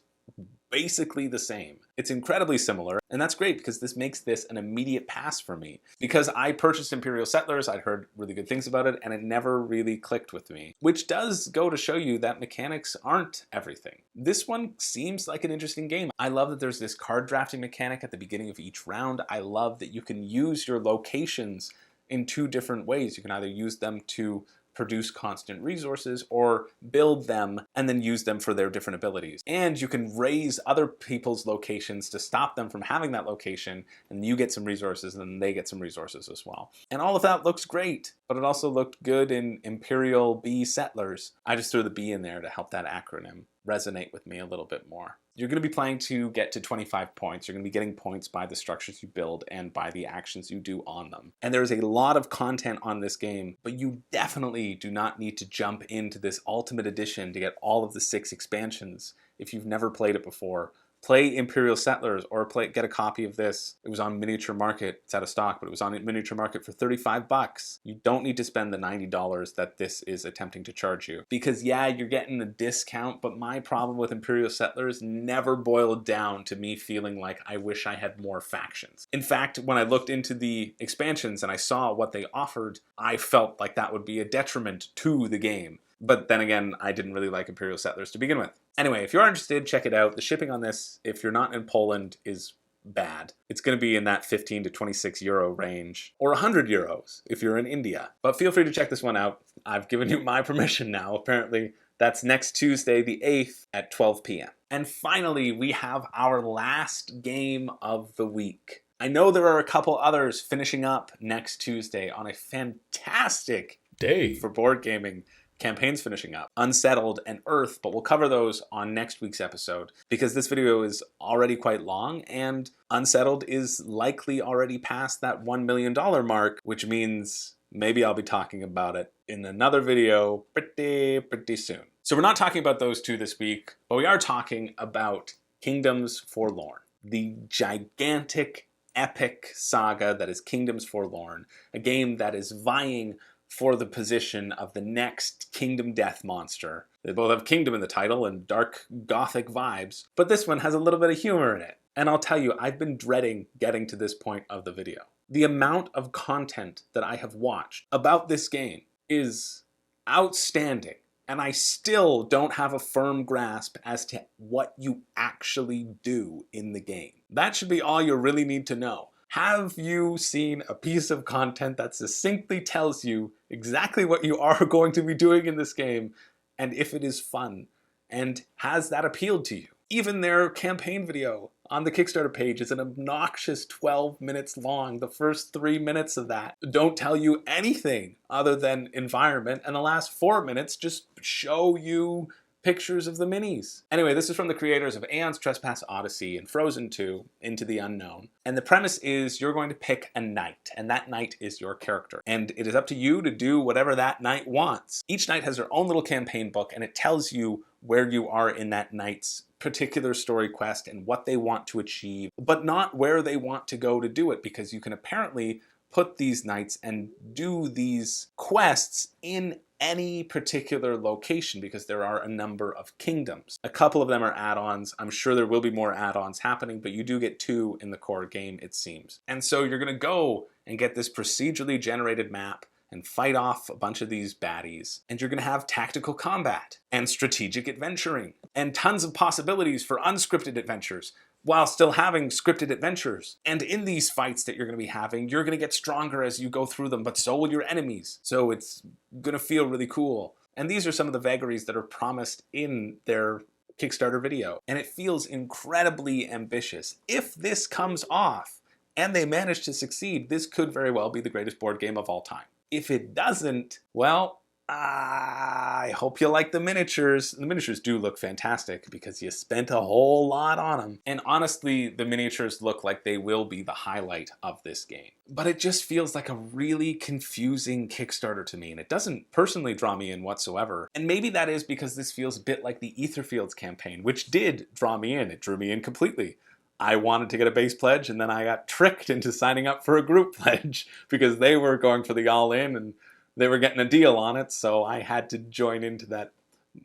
basically the same. It's incredibly similar, and that's great because this makes this an immediate pass for me. Because I purchased Imperial Settlers, I'd heard really good things about it, and it never really clicked with me. Which does go to show you that mechanics aren't everything. This one seems like an interesting game. I love that there's this card drafting mechanic at the beginning of each round. I love that you can use your locations in two different ways. You can either use them to produce constant resources or build them and then use them for their different abilities. And you can raise other people's locations to stop them from having that location, and you get some resources and then they get some resources as well. And all of that looks great, but it also looked good in Imperial B Settlers. I just threw the B in there to help that acronym resonate with me a little bit more. You're going to be playing to get to 25 points. You're going to be getting points by the structures you build and by the actions you do on them. And there's a lot of content on this game, but you definitely do not need to jump into this Ultimate Edition to get all of the 6 expansions if you've never played it before. Play Imperial Settlers or get a copy of this. It was on Miniature Market. It's out of stock, but it was on Miniature Market for 35 bucks. You don't need to spend the $90 that this is attempting to charge you. Because yeah, you're getting a discount, but my problem with Imperial Settlers never boiled down to me feeling like I wish I had more factions. In fact, when I looked into the expansions and I saw what they offered, I felt like that would be a detriment to the game. But then again, I didn't really like Imperial Settlers to begin with. Anyway, if you're interested, check it out. The shipping on this, if you're not in Poland, is bad. It's going to be in that 15 to 26 euro range, or 100 euros if you're in India. But feel free to check this one out. I've given you my permission now, apparently. That's next Tuesday, the 8th at 12 p.m. And finally, we have our last game of the week. I know there are a couple others finishing up next Tuesday on a fantastic day for board gaming. Campaigns finishing up, Unsettled and Earth, but we'll cover those on next week's episode because this video is already quite long and Unsettled is likely already past that $1 million mark, which means maybe I'll be talking about it in another video pretty soon. So we're not talking about those two this week, but we are talking about Kingdoms Forlorn, the gigantic epic saga that is Kingdoms Forlorn, a game that is vying for the position of the next Kingdom Death monster. They both have Kingdom in the title and dark gothic vibes, but this one has a little bit of humor in it. And I'll tell you, I've been dreading getting to this point of the video. The amount of content that I have watched about this game is outstanding, and I still don't have a firm grasp as to what you actually do in the game. That should be all you really need to know. Have you seen a piece of content that succinctly tells you exactly what you are going to be doing in this game, and if it is fun, and has that appealed to you? Even their campaign video on the Kickstarter page is an obnoxious 12 minutes long. The first 3 minutes of that don't tell you anything other than environment, and the last 4 minutes just show you pictures of the minis. Anyway, this is from the creators of Aeon's Trespass Odyssey and Frozen 2, Into the Unknown. And the premise is you're going to pick a knight, and that knight is your character. And it is up to you to do whatever that knight wants. Each knight has their own little campaign book, and it tells you where you are in that knight's particular story quest and what they want to achieve, but not where they want to go to do it, because you can apparently put these knights and do these quests in any particular location because there are a number of kingdoms. A couple of them are add-ons. I'm sure there will be more add-ons happening, but you do get 2 in the core game, it seems. And so you're gonna go and get this procedurally generated map and fight off a bunch of these baddies. And you're gonna have tactical combat and strategic adventuring and tons of possibilities for unscripted adventures. while still having scripted adventures. And in these fights that you're going to be having, you're going to get stronger as you go through them, but so will your enemies. So it's going to feel really cool. And these are some of the vagaries that are promised in their Kickstarter video. And it feels incredibly ambitious. If this comes off and they manage to succeed, this could very well be the greatest board game of all time. If it doesn't, well, I hope you like the miniatures. The miniatures do look fantastic because you spent a whole lot on them. And honestly, the miniatures look like they will be the highlight of this game. But it just feels like a really confusing Kickstarter to me, and it doesn't personally draw me in whatsoever. And maybe that is because this feels a bit like the Etherfields campaign, which did draw me in. It drew me in completely. I wanted to get a base pledge, and then I got tricked into signing up for a group pledge because they were going for the all-in, and they were getting a deal on it, so I had to join into that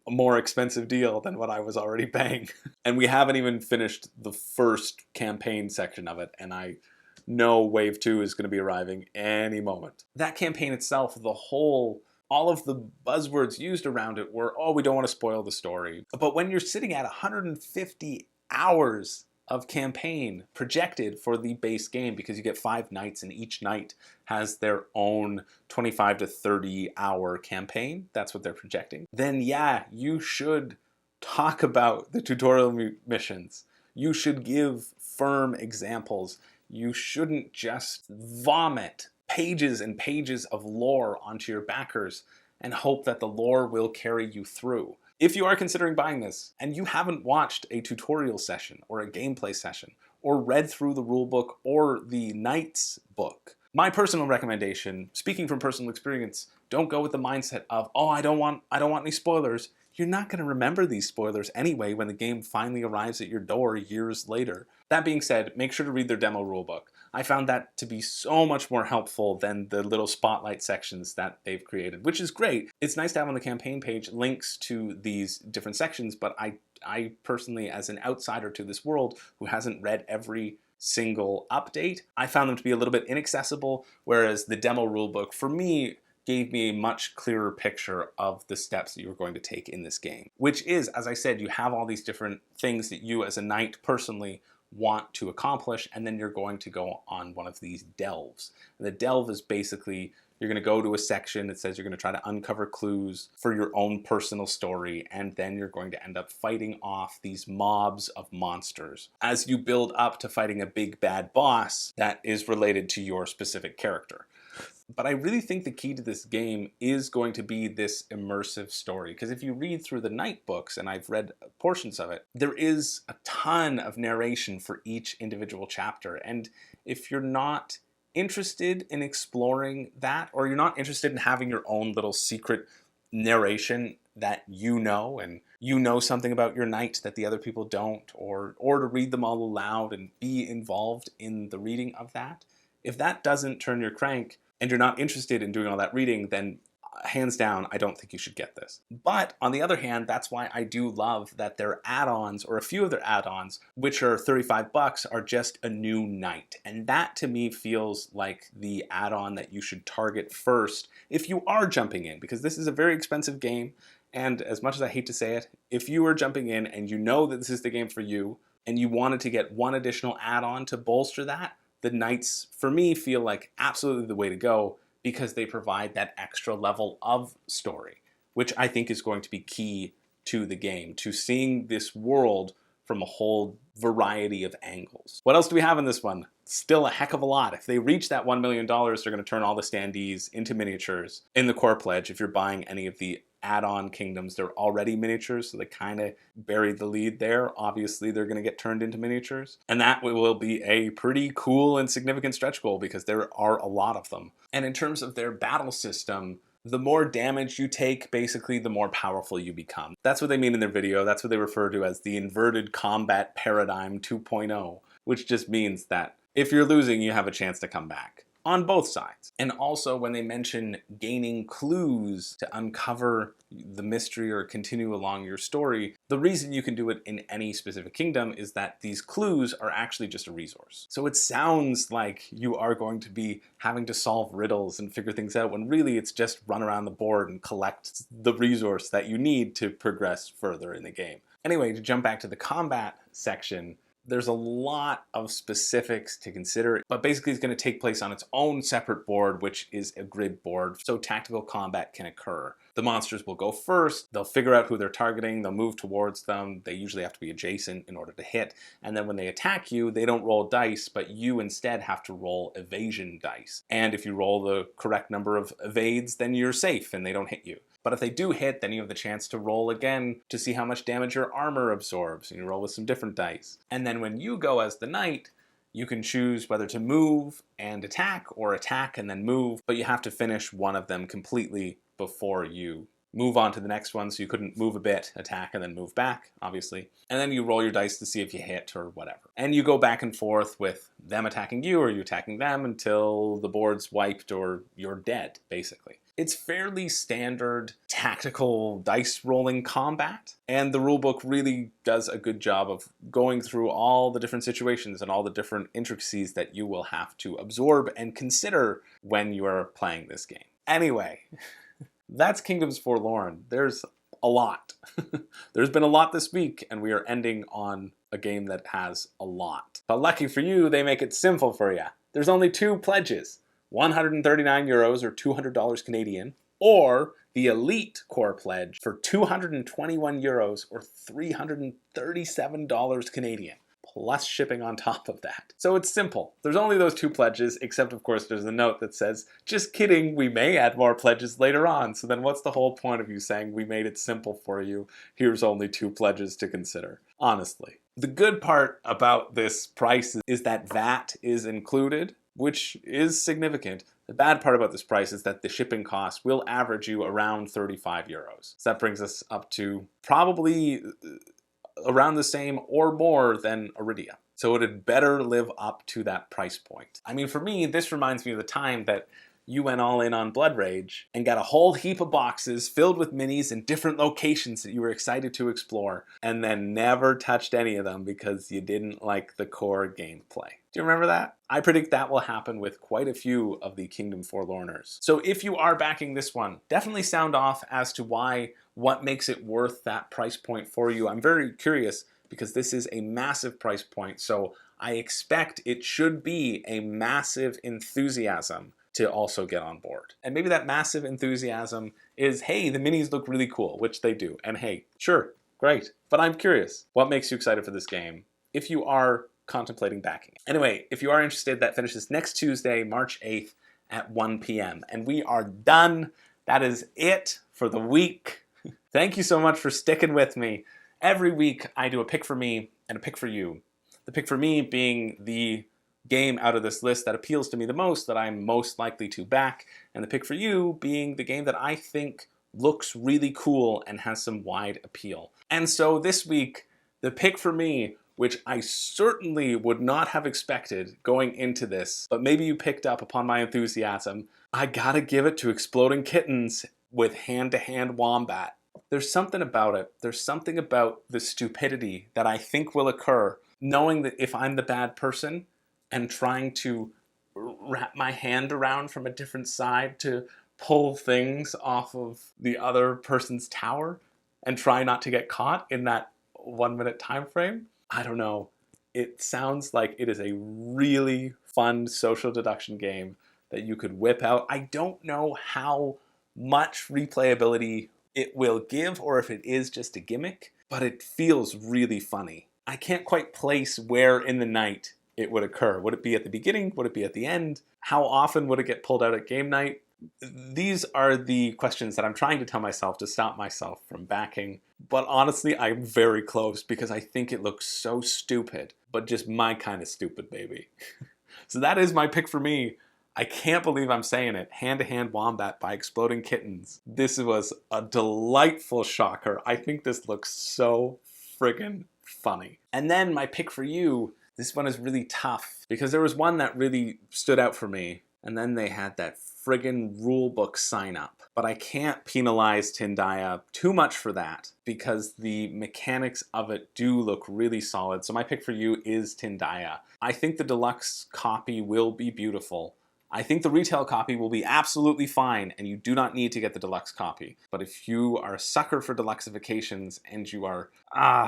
more expensive deal than what I was already paying. And we haven't even finished the first campaign section of it, and I know Wave 2 is going to be arriving any moment. That campaign itself, all of the buzzwords used around it were, oh, we don't want to spoil the story. But when you're sitting at 150 hours of campaign projected for the base game, because you get 5 nights and each night has their own 25 to 30 hour campaign, that's what they're projecting, then yeah, you should talk about the tutorial missions. You should give firm examples. You shouldn't just vomit pages and pages of lore onto your backers and hope that the lore will carry you through. If you are considering buying this and you haven't watched a tutorial session or a gameplay session or read through the rulebook or the Knight's book, my personal recommendation, speaking from personal experience, don't go with the mindset of, oh, I don't want any spoilers. You're not going to remember these spoilers anyway when the game finally arrives at your door years later. That being said, make sure to read their demo rulebook. I found that to be so much more helpful than the little spotlight sections that they've created, which is great. It's nice to have on the campaign page links to these different sections, but I personally, as an outsider to this world who hasn't read every single update, I found them to be a little bit inaccessible, whereas the demo rulebook, for me, gave me a much clearer picture of the steps that you were going to take in this game. Which is, as I said, you have all these different things that you as a knight personally want to accomplish, and then you're going to go on one of these delves. And the delve is basically, you're going to go to a section that says you're going to try to uncover clues for your own personal story, and then you're going to end up fighting off these mobs of monsters as you build up to fighting a big bad boss that is related to your specific character. But I really think the key to this game is going to be this immersive story. Because if you read through the Knight books, and I've read portions of it, there is a ton of narration for each individual chapter. And if you're not interested in exploring that, or you're not interested in having your own little secret narration that you know, and you know something about your knight that the other people don't, or to read them all aloud and be involved in the reading of that, if that doesn't turn your crank, and you're not interested in doing all that reading, then hands down, I don't think you should get this. But on the other hand, that's why I do love that their add-ons, or a few of their add-ons, which are $35, are just a new knight. And that to me feels like the add-on that you should target first if you are jumping in, because this is a very expensive game. And as much as I hate to say it, if you are jumping in and you know that this is the game for you, and you wanted to get one additional add-on to bolster that, the Knights, for me, feel like absolutely the way to go because they provide that extra level of story, which I think is going to be key to the game, to seeing this world from a whole variety of angles. What else do we have in this one? Still a heck of a lot. If they reach that $1 million, they're going to turn all the standees into miniatures in the core pledge. If you're buying any of the add-on kingdoms, they're already miniatures, so they kind of buried the lead there. Obviously, they're going to get turned into miniatures. And that will be a pretty cool and significant stretch goal because there are a lot of them. And in terms of their battle system, the more damage you take, basically, the more powerful you become. That's what they mean in their video. That's what they refer to as the inverted combat paradigm 2.0, which just means that if you're losing, you have a chance to come back. On both sides. And also when they mention gaining clues to uncover the mystery or continue along your story, the reason you can do it in any specific kingdom is that these clues are actually just a resource. So it sounds like you are going to be having to solve riddles and figure things out when really it's just run around the board and collect the resource that you need to progress further in the game. Anyway, to jump back to the combat section, There's a lot of specifics to consider, but basically it's going to take place on its own separate board, which is a grid board, so tactical combat can occur. The monsters will go first, they'll figure out who they're targeting, they'll move towards them, they usually have to be adjacent in order to hit, and then when they attack you, they don't roll dice, but you instead have to roll evasion dice. And if you roll the correct number of evades, then you're safe and they don't hit you. But if they do hit, then you have the chance to roll again to see how much damage your armor absorbs, and you roll with some different dice. And then when you go as the knight, you can choose whether to move and attack or attack and then move, but you have to finish one of them completely before you move on to the next one, so you couldn't move a bit, attack, and then move back, obviously. And then you roll your dice to see if you hit or whatever. And you go back and forth with them attacking you or you attacking them until the board's wiped or you're dead, basically. It's fairly standard tactical dice rolling combat, and the rulebook really does a good job of going through all the different situations and all the different intricacies that you will have to absorb and consider when you are playing this game. Anyway, that's Kingdoms Forlorn. There's a lot. There's been a lot this week, and we are ending on a game that has a lot. But lucky for you, they make it simple for you. There's only 2 pledges. 139 euros or $200 Canadian, or the Elite Core Pledge for 221 euros or $337 Canadian, plus shipping on top of that. So it's simple. There's only those 2 pledges, except of course there's a note that says, just kidding, we may add more pledges later on. So then what's the whole point of you saying we made it simple for you? Here's only 2 pledges to consider. Honestly. The good part about this price is that VAT is included, which is significant. The bad part about this price is that the shipping cost will average you around 35 euros. So that brings us up to probably around the same or more than Iridia. So it had better live up to that price point. I mean, for me, this reminds me of the time that you went all in on Blood Rage and got a whole heap of boxes filled with minis in different locations that you were excited to explore, and then never touched any of them because you didn't like the core gameplay. Do you remember that? I predict that will happen with quite a few of the Kingdom Forlorners. So if you are backing this one, definitely sound off as to what makes it worth that price point for you. I'm very curious because this is a massive price point, so I expect it should be a massive enthusiasm to also get on board. And maybe that massive enthusiasm is, hey, the minis look really cool, which they do. And hey, sure, great. But I'm curious, what makes you excited for this game if you are contemplating backing it? Anyway, if you are interested, that finishes next Tuesday, March 8th at 1 p.m. And we are done. That is it for the week. Thank you so much for sticking with me. Every week I do a pick for me and a pick for you. The pick for me being the game out of this list that appeals to me the most, that I'm most likely to back, and the pick for you being the game that I think looks really cool and has some wide appeal. And so this week, the pick for me, which I certainly would not have expected going into this, but maybe you picked up upon my enthusiasm, I gotta give it to Exploding Kittens with hand-to-hand Wombat. There's something about it. There's something about the stupidity that I think will occur, knowing that if I'm the bad person, and trying to wrap my hand around from a different side to pull things off of the other person's tower and try not to get caught in that 1 minute time frame. I don't know. It sounds like it is a really fun social deduction game that you could whip out. I don't know how much replayability it will give or if it is just a gimmick, but it feels really funny. I can't quite place where in the night it would occur. Would it be at the beginning? Would it be at the end? How often would it get pulled out at game night? These are the questions that I'm trying to tell myself to stop myself from backing. But honestly, I'm very close because I think it looks so stupid, but just my kind of stupid, baby. So that is my pick for me. I can't believe I'm saying it. Hand-to-Hand Wombat by Exploding Kittens. This was a delightful shocker. I think this looks so friggin' funny. And then my pick for you, this one is really tough because there was one that really stood out for me, and then they had that friggin' rulebook sign up. But I can't penalize Tindaya too much for that because the mechanics of it do look really solid. So my pick for you is Tindaya. I think the deluxe copy will be beautiful. I think the retail copy will be absolutely fine, and you do not need to get the deluxe copy. But if you are a sucker for deluxifications and you are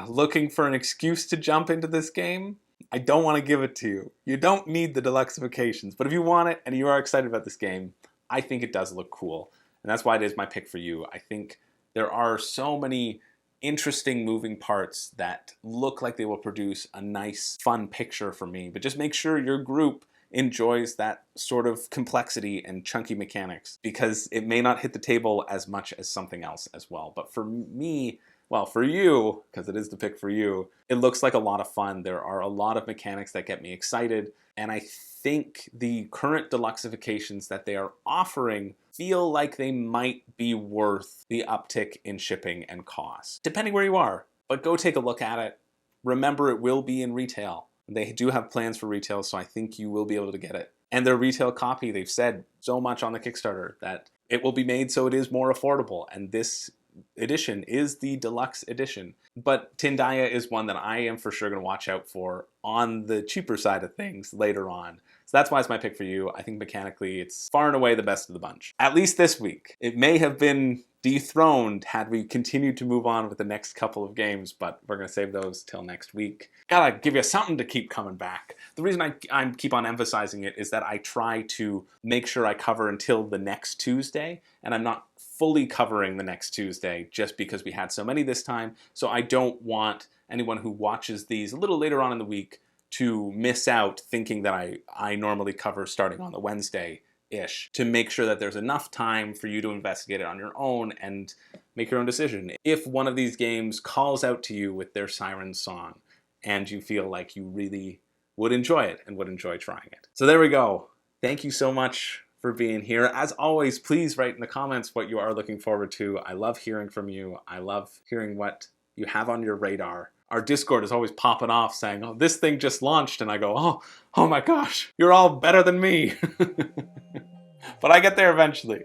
looking for an excuse to jump into this game, I don't want to give it to you. You don't need the deluxeifications, but if you want it and you are excited about this game, I think it does look cool. And that's why it is my pick for you. I think there are so many interesting moving parts that look like they will produce a nice, fun picture for me. But just make sure your group enjoys that sort of complexity and chunky mechanics, because it may not hit the table as much as something else as well. But for me, well, for you, because it is the pick for you, it looks like a lot of fun. There are a lot of mechanics that get me excited, and I think the current deluxeifications that they are offering feel like they might be worth the uptick in shipping and cost, depending where you are. But go take a look at it. Remember, it will be in retail. They do have plans for retail, so I think you will be able to get it. And their retail copy, they've said so much on the Kickstarter that it will be made so it is more affordable. And this edition is the deluxe edition. But Tindaya is one that I am for sure going to watch out for on the cheaper side of things later on. So that's why it's my pick for you. I think mechanically it's far and away the best of the bunch. At least this week. It may have been dethroned had we continued to move on with the next couple of games, but we're going to save those till next week. Gotta give you something to keep coming back. The reason I keep on emphasizing it is that I try to make sure I cover until the next Tuesday, and I'm not fully covering the next Tuesday just because we had so many this time. So I don't want anyone who watches these a little later on in the week to miss out thinking that I normally cover starting on the Wednesday-ish, to make sure that there's enough time for you to investigate it on your own and make your own decision. If one of these games calls out to you with their siren song and you feel like you really would enjoy it and would enjoy trying it. So there we go. Thank you so much for being here. As always, please write in the comments what you are looking forward to. I love hearing from you. I love hearing what you have on your radar. Our Discord is always popping off saying, oh, this thing just launched, and I go, oh my gosh, you're all better than me. But I get there eventually.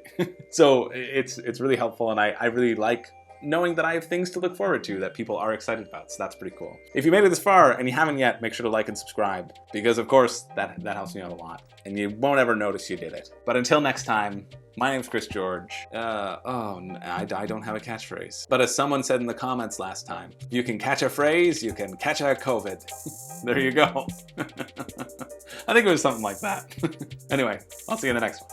So it's really helpful, and I really like knowing that I have things to look forward to that people are excited about, so that's pretty cool. If you made it this far and you haven't yet, make sure to like and subscribe, because of course that helps me out a lot, and you won't ever notice you did it. But until next time, my name's Chris George. I don't have a catchphrase. But as someone said in the comments last time, you can catch a phrase, you can catch a COVID. There you go. I think it was something like that. Anyway, I'll see you in the next one.